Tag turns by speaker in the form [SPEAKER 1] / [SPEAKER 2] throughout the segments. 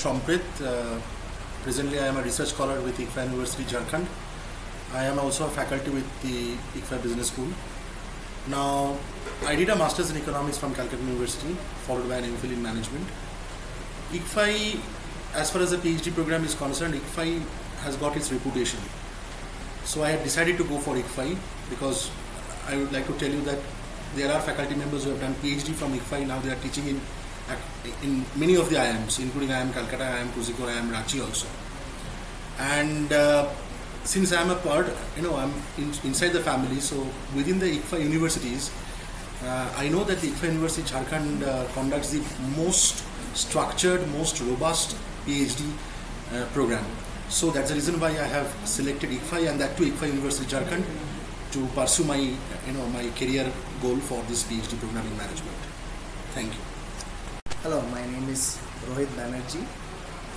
[SPEAKER 1] Shomprit. Presently I am a research scholar with ICFA University, Jharkhand. I am also a faculty with the ICFA Business School. Now, I did a Masters in Economics from Calcutta University, followed by an MPhil in Management. ICFA, as far as the PhD program is concerned, ICFA has got its reputation. So I had decided to go for ICFA because I would like to tell you that there are faculty members who have done PhD from ICFA. Now they are teaching in many of the IIMs, including IIM Calcutta, IIM Kozhikode, IIM Ranchi also. And since I am a part, I'm inside the family, so within the ICFA universities, I know that the ICFA University Jharkhand conducts the most structured, most robust PhD program. So that's the reason why I have selected ICFA, and that too ICFA University Jharkhand, to pursue my my career goal for this PhD program in management. Thank you.
[SPEAKER 2] Hello, my name is Rohit Banerjee.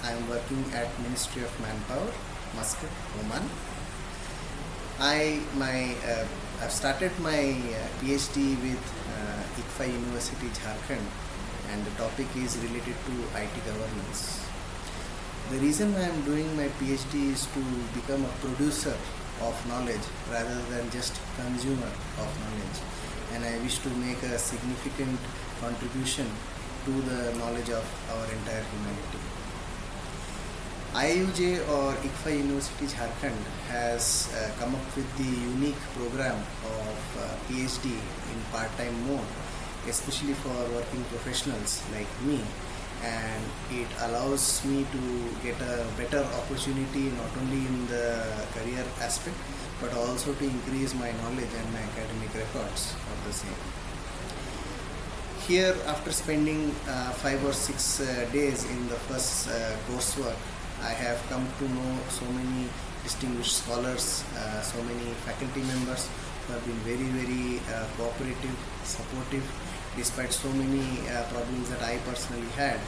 [SPEAKER 2] I am working at Ministry of Manpower, Muscat, Oman. I've started my PhD with ICFA University Jharkhand, and the topic is related to IT governance. The reason I am doing my PhD is to become a producer of knowledge rather than just consumer of knowledge, and I wish to make a significant contribution to the knowledge of our entire humanity. IUJ or ICFA University Jharkhand has come up with the unique program of PhD in part-time mode, especially for working professionals like me, and it allows me to get a better opportunity not only in the career aspect but also to increase my knowledge and my academic records of the same. Here, after spending 5 or 6 days in the first coursework, I have come to know so many distinguished scholars, so many faculty members who have been very, very cooperative, supportive. Despite so many problems that I personally had,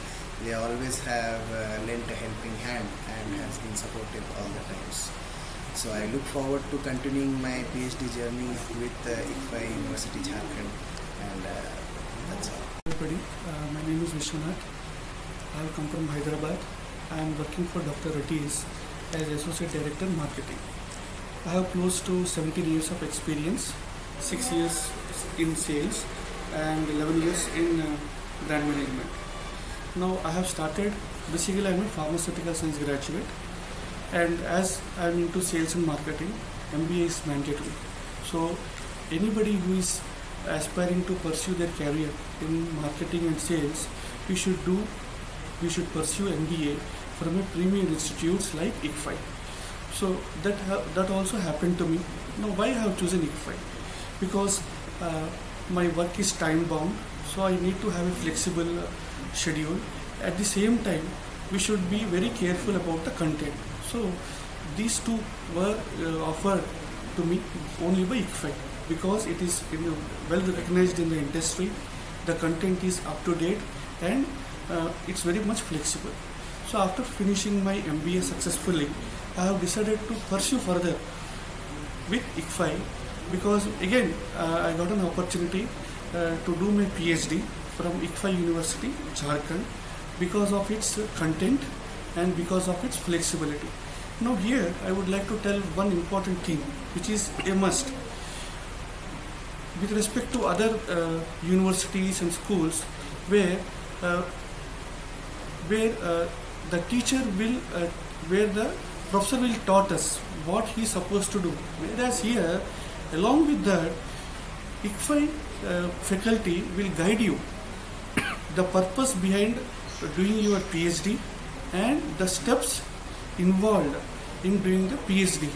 [SPEAKER 2] they always have lent a helping hand and has been supportive all the times. So I look forward to continuing my PhD journey with ICFA University Jharkhand, and that's all.
[SPEAKER 3] Everybody, my name is Vishwanath. I have come from Hyderabad. I am working for Dr. Reddy's as Associate Director Marketing. I have close to 17 years of experience, 6 years in sales and 11 years in brand management. Now I have started, basically I am a pharmaceutical science graduate, and as I am into sales and marketing, MBA is mandatory. So anybody who is aspiring to pursue their career in marketing and sales, we should pursue MBA from a premier institutes like ICFA. So that also happened to me. Now why I have chosen ICFA? Because my work is time bound, so I need to have a flexible schedule. At the same time, we should be very careful about the content. So these two were offered to me only by ICFA, because it is well recognized in the industry, the content is up to date, and it's very much flexible. So after finishing my MBA successfully, I have decided to pursue further with ICFA, because again I got an opportunity to do my PhD from ICFA University, Jharkhand, because of its content and because of its flexibility. Now here I would like to tell one important thing, which is a must. With respect to other universities and schools where the teacher will, where the professor will taught us what he is supposed to do, whereas here, along with that, ICFA faculty will guide you the purpose behind doing your PhD and the steps involved in doing the PhD.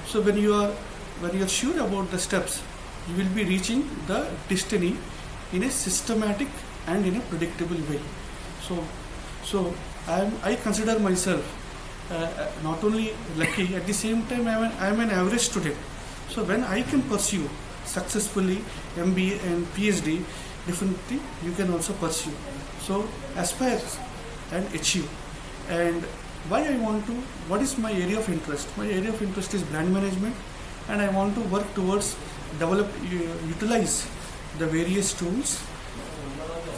[SPEAKER 3] So when you are sure about the steps, you will be reaching the destiny in a systematic and in a predictable way. So I consider myself not only lucky, at the same time I am an average student. So when I can pursue successfully MBA and PhD, definitely you can also pursue. So aspire and achieve. And why I want to, what is my area of interest? My area of interest is brand management, and I want to work towards utilize the various tools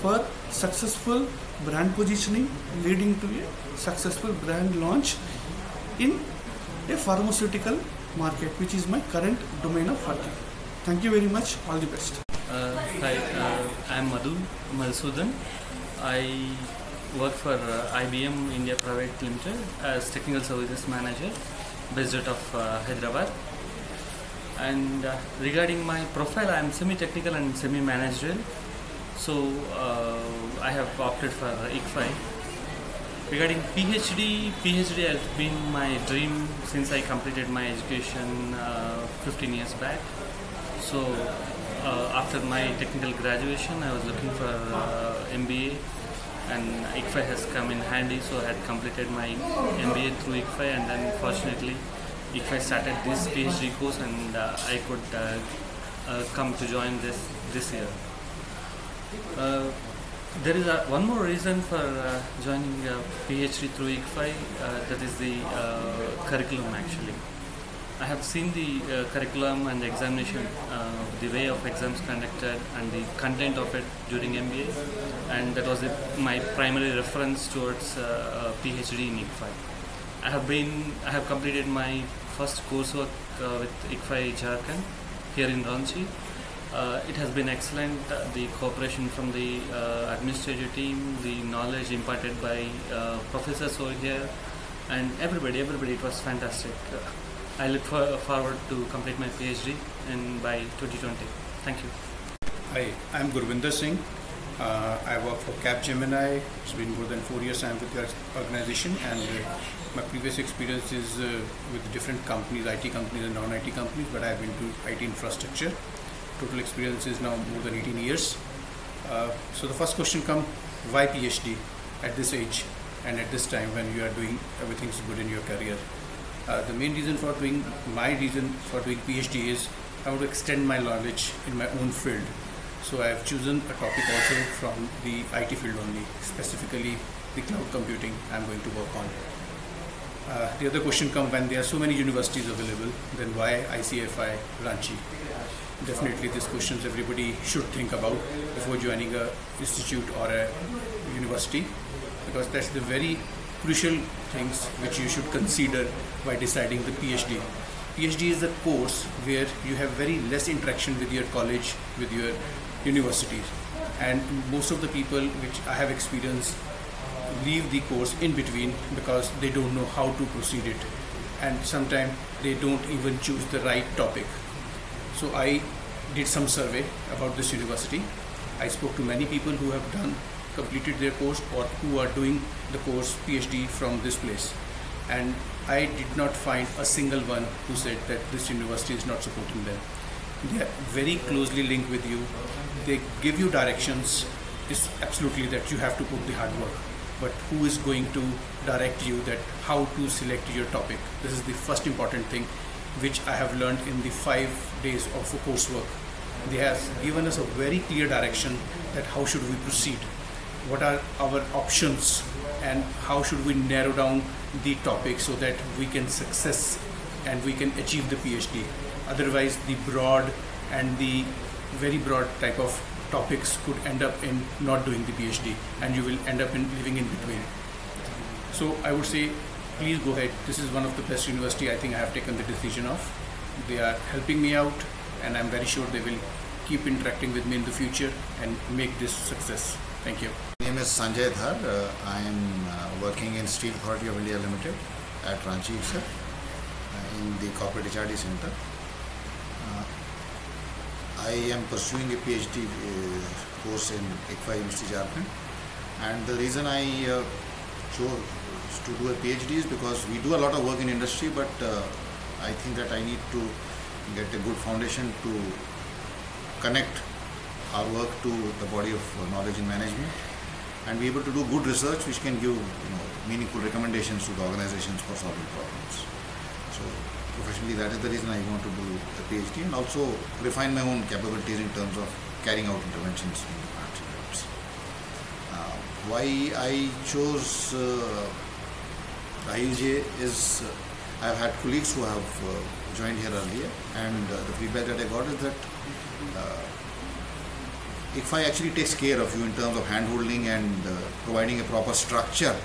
[SPEAKER 3] for successful brand positioning leading to a successful brand launch in a pharmaceutical market, which is my current domain of working. Thank you very much. All the best.
[SPEAKER 4] Hi, I am Madhusudan. I work for IBM India Private Limited as Technical Services Manager based out of Hyderabad. And regarding my profile, I am semi-technical and semi-managerial. So I have opted for ICFI. Regarding PhD has been my dream since I completed my education 15 years back. So after my technical graduation, I was looking for MBA, and ICFI has come in handy. So I had completed my MBA through ICFI, and then fortunately ICFI started this PhD course, and I could come to join this year. There is one more reason for joining PhD through ICFI, that is the curriculum actually. I have seen the curriculum and the examination, the way of exams conducted and the content of it during MBA, and that was my primary reference towards PhD in ICFI. I have completed my first coursework with ICFI Jharkhand here in Ranchi. It has been excellent, the cooperation from the administrative team, the knowledge imparted by professors over here, and everybody, it was fantastic. I look forward to complete my PhD by 2020. Thank you.
[SPEAKER 5] Hi, I'm Gurvinder Singh. I work for Capgemini. It's been more than 4 years I'm with the organization, and my previous experience is with different companies, IT companies and non-IT companies, but I've been to IT infrastructure. Total experience is now more than 18 years. So the first question comes, why PhD at this age and at this time when you are doing everything's good in your career? The main reason for doing PhD is I want to extend my knowledge in my own field. So I have chosen a topic also from the IT field only, specifically the cloud computing I'm going to work on. The other question comes, when there are so many universities available, then why ICFI Ranchi? Definitely these questions everybody should think about before joining a institute or a university, because that's the very crucial things which you should consider by deciding the PhD. PhD is a course where you have very less interaction with your college, with your universities, and most of the people which I have experienced leave the course in between because they don't know how to proceed it, and sometimes they don't even choose the right topic. So I did some survey about this university. I spoke to many people who have completed their course or who are doing the course PhD from this place, and I did not find a single one who said that this university is not supporting them. They are very closely linked with you. They give you directions. It's absolutely that you have to put the hard work, but who is going to direct you that how to select your topic? This is the first important thing which I have learned in the 5 days of coursework. They have given us a very clear direction that how should we proceed, what are our options, and how should we narrow down the topic so that we can success and we can achieve the PhD. Otherwise the broad and the very broad type of topics could end up in not doing the PhD, and you will end up in living in between. So I would say, please go ahead. This is one of the best university I think I have taken the decision of. They are helping me out, and I'm very sure they will keep interacting with me in the future and make this success. Thank you.
[SPEAKER 6] My name is Sanjay Dhar. I am working in Steel Authority of India Limited at Ranchi itself, in the corporate HRD center. I am pursuing a PhD course in ICFI University Jharkhand, and the reason I chose to do a PhD is because we do a lot of work in industry, but I think that I need to get a good foundation to connect our work to the body of knowledge in management and be able to do good research which can give meaningful recommendations to the organizations for solving problems. So professionally, that is the reason I want to do a PhD, and also refine my own capabilities in terms of carrying out interventions in the plants and labs. Why I chose IUJ is I have had colleagues who have joined here earlier, and the feedback that I got is that ICFI actually takes care of you in terms of hand-holding and providing a proper structure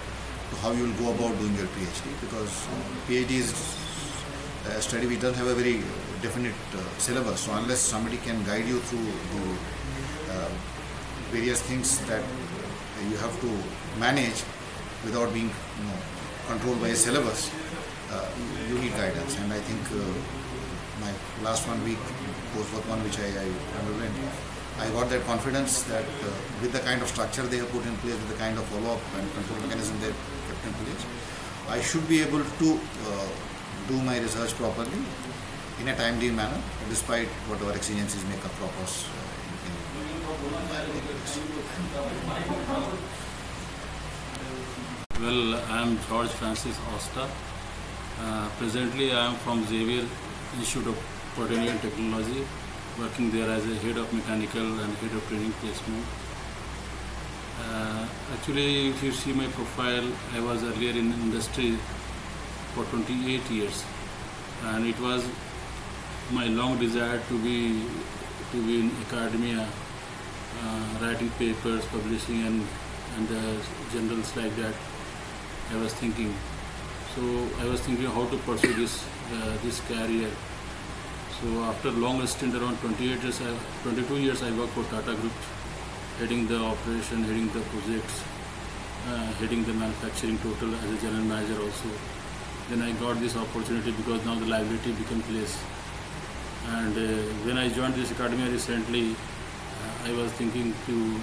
[SPEAKER 6] to how you will go about doing your PhD, because PhD is a study which doesn't have a very definite syllabus. So unless somebody can guide you through the various things that you have to manage without being controlled by a syllabus, you need guidance. And I think my last 1 week coursework one which I underwent, I got that confidence that with the kind of structure they have put in place, with the kind of follow-up and control mechanism they have kept in place, I should be able to do my research properly in a timely manner, despite whatever exigencies may crop up in my place.
[SPEAKER 7] Well, I am George Francis Osta. Presently, I am from Xavier Institute of Botany and Technology, working there as a head of mechanical and head of training placement. Actually, if you see my profile, I was earlier in industry for 28 years, and it was my long desire to be in academia, writing papers, publishing, and journals like that. I was thinking. So I was thinking how to pursue this career. So after long stint, around 22 years, I worked for Tata Group, heading the operation, heading the projects, heading the manufacturing total as a general manager also. Then I got this opportunity because now the liability became place. And when I joined this academia recently, I was thinking to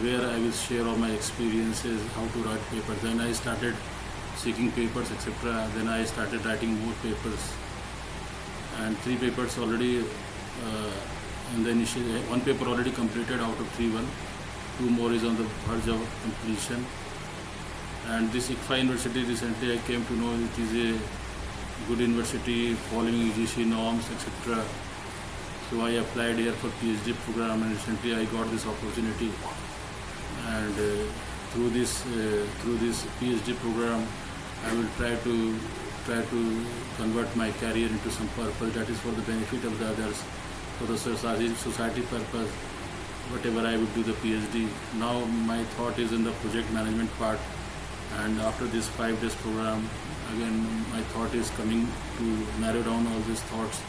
[SPEAKER 7] where I will share all my experiences, how to write papers. Then I started seeking papers, etc. Then I started writing more papers. And 3 papers already in the initial, 1 paper already completed out of 3-1. 2 more is on the verge of completion. And this ICFI University, recently I came to know it is a good university following UGC norms, etc. So I applied here for PhD program, and recently I got this opportunity. And through this PhD program, I will try to convert my career into some purpose that is for the benefit of the others, for the society purpose, whatever I would do the PhD. Now my thought is in the project management part, and after this 5 days program, again my thought is coming to narrow down all these thoughts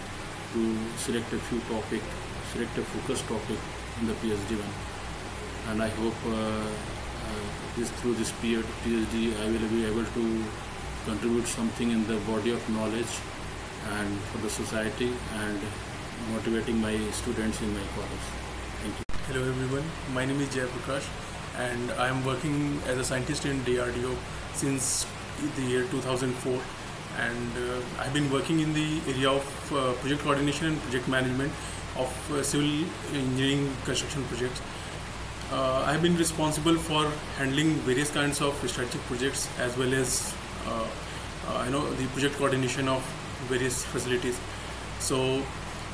[SPEAKER 7] to select a few topics, select a focused topic in the PhD one. And I hope through this PhD I will be able to contribute something in the body of knowledge and for the society, and motivating my students in my college. Thank you.
[SPEAKER 8] Hello everyone, my name is Jay Prakash, and I am working as a scientist in DRDO since the year 2004, and I have been working in the area of project coordination and project management of civil engineering construction projects. I have been responsible for handling various kinds of strategic projects as well as the project coordination of various facilities. So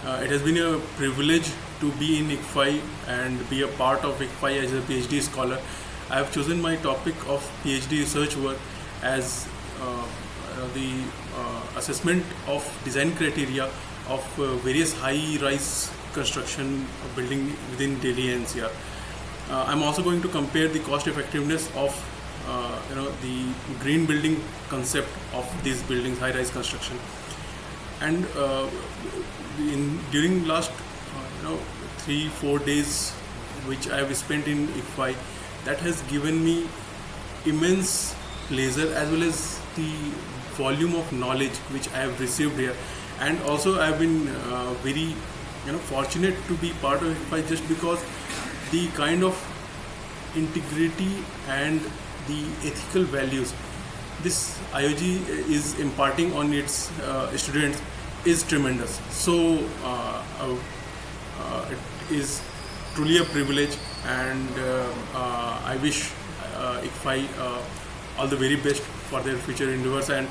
[SPEAKER 8] it has been a privilege to be in ICFI and be a part of ICFI as a PhD scholar. I have chosen my topic of PhD research work as the assessment of design criteria of various high-rise construction building within Delhi NCR. I'm also going to compare the cost effectiveness of the green building concept of these buildings, high-rise construction. And during last 3-4 days which I have spent in ICFI, that has given me immense pleasure as well as the volume of knowledge which I have received here. And also I have been very fortunate to be part of ICFI just because the kind of integrity and the ethical values this IOG is imparting on its students is tremendous. So it is truly a privilege, and I wish ICFI all the very best for their future endeavors, and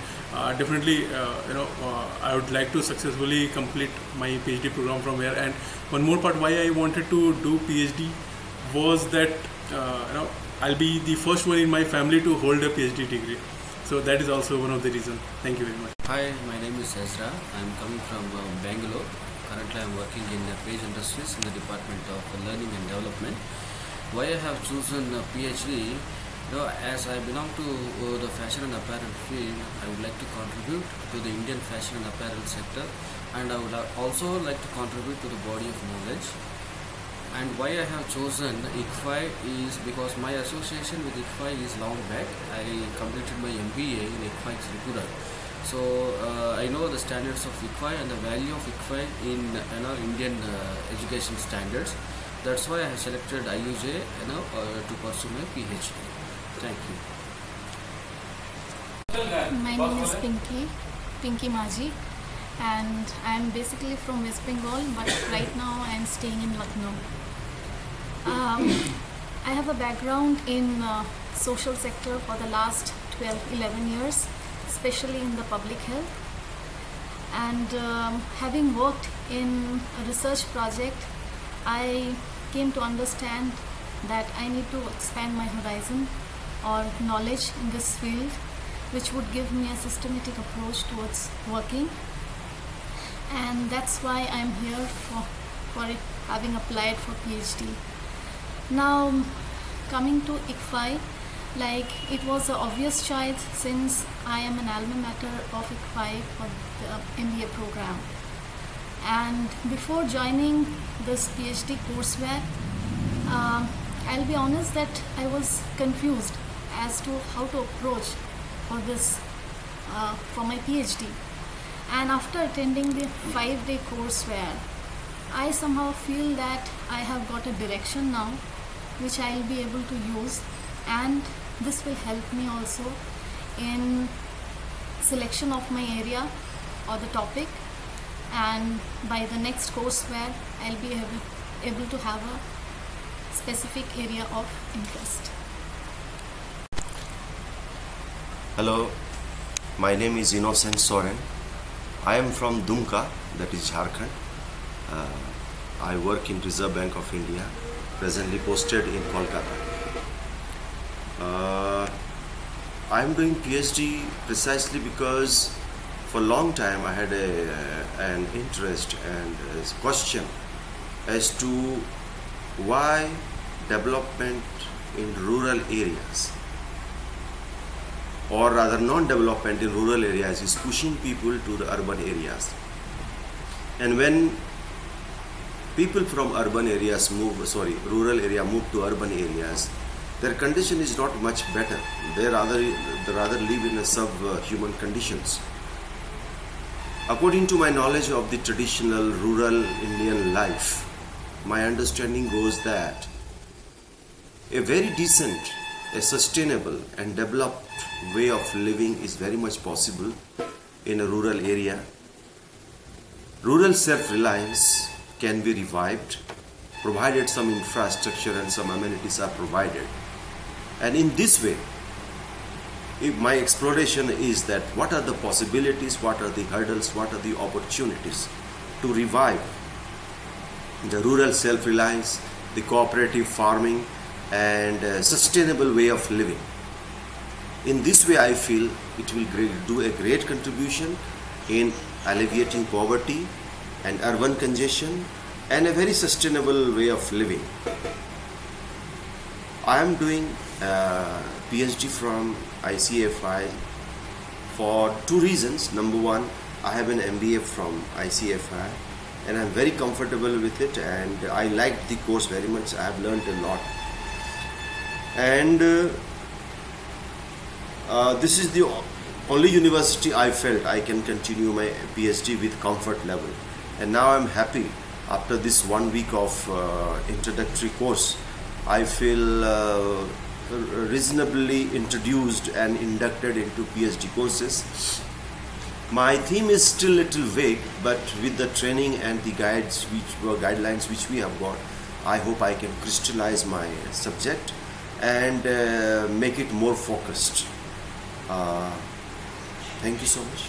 [SPEAKER 8] definitely I would like to successfully complete my PhD program from here. And one more part why I wanted to do PhD was that I'll be the first one in my family to hold a PhD degree. So that is also one of the reasons. Thank you very much.
[SPEAKER 9] Hi, my name is Ezra. I am coming from Bangalore. currently I am working in Page Industries in the Department of Learning and Development. Why I have chosen a PhD? As I belong to the fashion and apparel field, I would like to contribute to the Indian fashion and apparel sector, and I would also like to contribute to the body of knowledge. And why I have chosen ICFI is because my association with ICFI is long back. I completed my MBA in ICFI Tripura. So I know the standards of ICFI and the value of ICFI in Indian education standards. That's why I have selected IUJ to pursue my PhD. Thank you.
[SPEAKER 10] My name is Pinky Maji, and I am basically from West Bengal, but right now I am staying in Lucknow. I have a background in social sector for the last 12-11 years, especially in the public health, and having worked in a research project, I came to understand that I need to expand my horizon or knowledge in this field, which would give me a systematic approach towards working, and that's why I'm here for it, having applied for PhD. Now, coming to ICFI, it was an obvious choice since I am an alma mater of ICFI for the MBA program. And before joining this PhD courseware, I'll be honest that I was confused as to how to approach for this for my PhD. And after attending the 5-day courseware, I somehow feel that I have got a direction now which I'll be able to use, and this will help me also in selection of my area or the topic, and by the next courseware I'll be able to have a specific area of interest.
[SPEAKER 11] Hello, my name is Innocent Soren. I am from Dumka, that is Jharkhand. I work in Reserve Bank of India, presently posted in Kolkata. I am doing PhD precisely because for a long time I had an interest and a question as to why development in rural areas, or rather non-development in rural areas, is pushing people to the urban areas. And when people from urban areas rural area move to urban areas, their condition is not much better. They rather live in a subhuman conditions. According to my knowledge of the traditional rural Indian life, my understanding goes that a very decent, a sustainable and developed way of living is very much possible in a rural area. Rural self-reliance can be revived, provided some infrastructure and some amenities are provided. And in this way, my exploration is that what are the possibilities, what are the hurdles, what are the opportunities to revive the rural self-reliance, the cooperative farming and sustainable way of living. In this way, I feel it will do a great contribution in alleviating poverty and urban congestion and a very sustainable way of living. I am doing PhD from ICFI for two reasons. Number one, I have an MBA from ICFI and I am very comfortable with it, and I liked the course very much. I have learned a lot, and this is the only university I felt I can continue my PhD with comfort level. And now I'm happy. After this 1 week of introductory course, I feel reasonably introduced and inducted into PhD courses. My theme is still a little vague, but with the training and the guidelines which we have got, I hope I can crystallize my subject and make it more focused. Thank you so much.